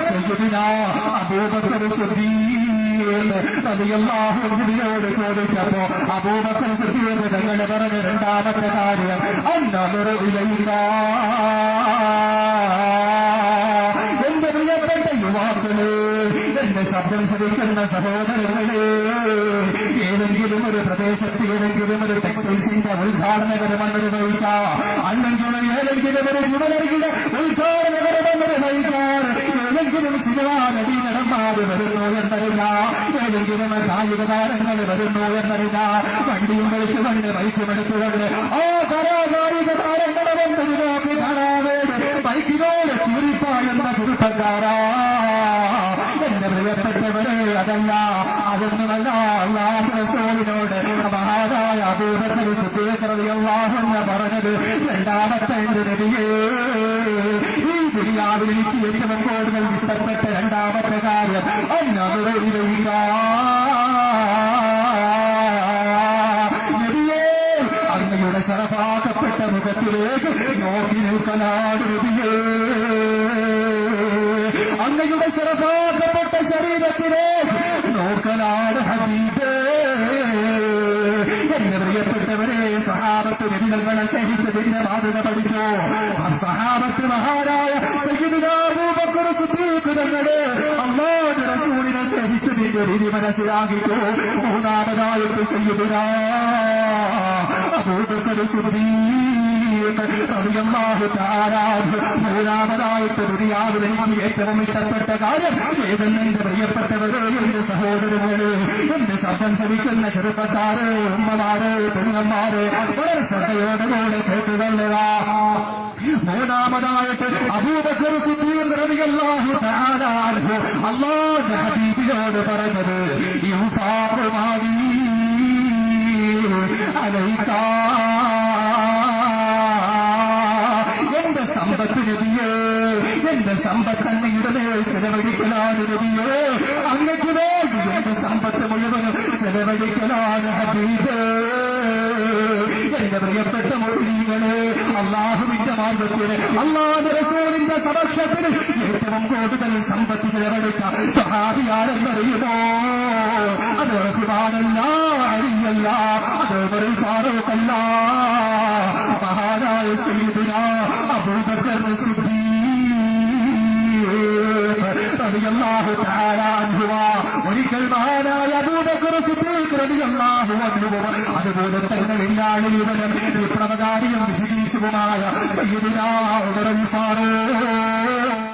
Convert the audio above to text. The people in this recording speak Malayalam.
സയ്യിദുനാ അബൂബക്കർ സിദ്ദീഖ് റളിയല്ലാഹു അൻഹുവിനോട് ചോദിച്ചപ്പോ അബൂബക്കർ സിദ്ദീഖ് തങ്ങൾ പറഞ്ഞ രണ്ടാമത്തെ കാര്യം അന്നദറു ഇലൈക. എന്റെ പ്രിയപ്പെട്ട യുവാക്കളെ, എന്റെ ശബ്ദം ശ്രവിക്കുന്ന സഹോദരങ്ങളെ, ഏതെങ്കിലും ഒരു പ്രദേശത്ത് ഏതെങ്കിലും ഒരു ടെക്സ്റ്റൈൽസിന്റെ ഉദ്ഘാടനകരമെന്ന് നിർവഹിക്കാം, അല്ലെങ്കിൽ ഏതെങ്കിലും ഒരു ജുവലറിയുടെ ഉദ്ഘാടനകരമെന്ന് നിർവഹിക്കാൻ ഏതെങ്കിലും സിനിമാ നടീനടന്മാർ വരുന്നു എന്നറിയാം, ഏതെങ്കിലും കായിക താരങ്ങൾ വരുന്നു എന്നറിയാം, വണ്ടിയും വിളിച്ചുകൊണ്ട് ബൈക്കുമെടുത്തുകൊണ്ട് ആ കലാകായിക താരങ്ങളെ വന്നൊരു നോക്കി കാണാതെ ബൈക്കിനോട് ചൂരിപ്പായെന്ന കുറുപ്പക്കാരാ. എന്റെ പ്രിയപ്പെട്ടവരെ, അതല്ല, അതൊന്നുമല്ല. അല്ലാഹു റസൂലിനോട് മഹാനായ അബൂബക്കർ സിദ്ദീഖ് റളിയല്ലാഹു അൻഹു പറഞ്ഞത്, രണ്ടാമത്തെ എന്റെ നബിയേ, ഈ ദുനിയാവിൽ എനിക്ക് ഏറ്റവും കൂടുതൽ ഇഷ്ടപ്പെട്ട രണ്ടാമത്തെ കാര്യം അന്നദറു ഇലൈക. നബിയേ, അങ്ങയുടെ ശറഫാക്കപ്പെട്ട മുഖത്തിലേക്ക് നോക്കി നിൽക്കലാണ് നബിയേ. അങ്ങയുടെ ശറഫാക്കപ്പെട്ട ശരീരത്തിലേക്ക് നോക്കലാണ് ഹബീബേ. എന്റെ പ്രിയപ്പെട്ടവരെ, സഹാബത്ത് നബികളെ സ്നേഹിച്ചതിന്റെ മാതൃക പഠിച്ചോ. സഹാബത്ത് മഹാനായ സയ്യിദുനാ അബൂബക്കർ സിദ്ദീഖ് തങ്ങളെ അല്ലാഹുവിന്റെ റസൂലിനെ സ്നേഹിച്ചതിന്റെ രീതി മനസ്സിലാക്കിക്കോ. മൂന്നാമതായിട്ട് സയ്യിദുനാ അബൂബക്കർ സിദ്ദീഖ് റളിയല്ലാഹു തആല അൻഹു. മൂന്നാമതായിട്ട് ദുനിയാവിൽ എനിക്ക് ഏറ്റവും ഇഷ്ടപ്പെട്ട കാര്യം ഏതെന്ന് എന്റെ പ്രിയപ്പെട്ടവരെ, എന്റെ സഹോദരങ്ങളെ, എന്റെ ശബ്ദം ശ്രമിക്കുന്ന ചെറുപ്പക്കാരെ, ഉമ്മമാരെ, പെണ്ണന്മാരെ, വളരെ ശ്രദ്ധയോടുകൂടെ കേട്ടുകൊള്ളുക. മൂന്നാമതായിട്ട് അബൂബക്കർ സിദ്ദീഖ് റളിയല്ലാഹു തആല അൻഹു അല്ലാഹുവിന്റെ ഹബീബിനോട് പറഞ്ഞത്, ഇൻഫാഖു മാലി അലൈക. എന്റെ സമ്പത്ത് നബിയേ, എന്റെ സമ്പത്ത് അങ്ങയുടെ മേൽ ചെലവഴിക്കലാണ് നബിയേ. അങ്ങയ്ക്ക് വേണ്ടി എന്റെ സമ്പത്ത് മുഴുവനും ചെലവഴിക്കലാണ് ഹബീബേ. എന്റെ പ്രിയപ്പെട്ട മുഅ്മിനീങ്ങളെ, അല്ലാഹുവിന്റെ മാർഗ്ഗത്തിന്, അല്ലാഹുവിന്റെ റസൂലിന്റെ സമക്ഷത്തിന് ഏറ്റവും കൂടുതൽ സമ്പത്ത് ചെലവഴിച്ച സഹാബിയാരെന്നറിയുമോ? അത് ഉസ്മാനല്ല, അലിയല്ല, അത് ഉമർ ഫാറൂഖല്ല, മഹാനായ സയ്യിദുനാ അബൂബക്കർ സിദ്ദീഖ് റളിയല്ലാഹു തആല അൻഹു. ഒരിക്കൽ മഹാനായ അബൂബക്കർ സിദ്ദീഖ് റളിയല്ലാഹു അൻഹു, അതുപോലെ തന്നെ എല്ലാവരും വിപ്ലവകാരിയും വിജിഗീഷുമായ സയ്യിദുനാ ഉമർ ഫാറൂഖ്